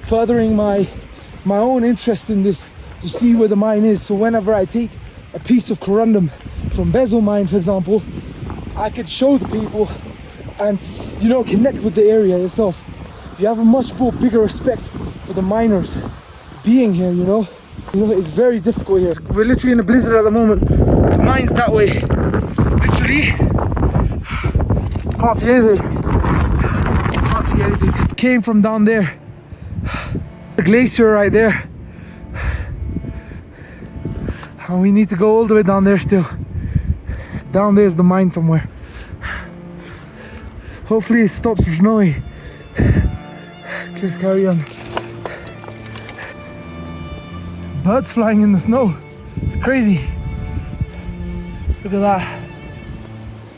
furthering my own interest in this to see where the mine is. So whenever I take a piece of corundum from Bezel mine, for example, I could show the people and, you know, connect with the area itself. You have a much more bigger respect for the miners being here, you know. It's very difficult here. We're literally in a blizzard at the moment. The mine's that way. Literally, can't see anything. Can't see anything. Came from down there. The glacier right there. And we need to go all the way down there still. Down there's the mine somewhere. Hopefully it stops for snowing. Let's carry on. Birds flying in the snow. It's crazy. Look at that.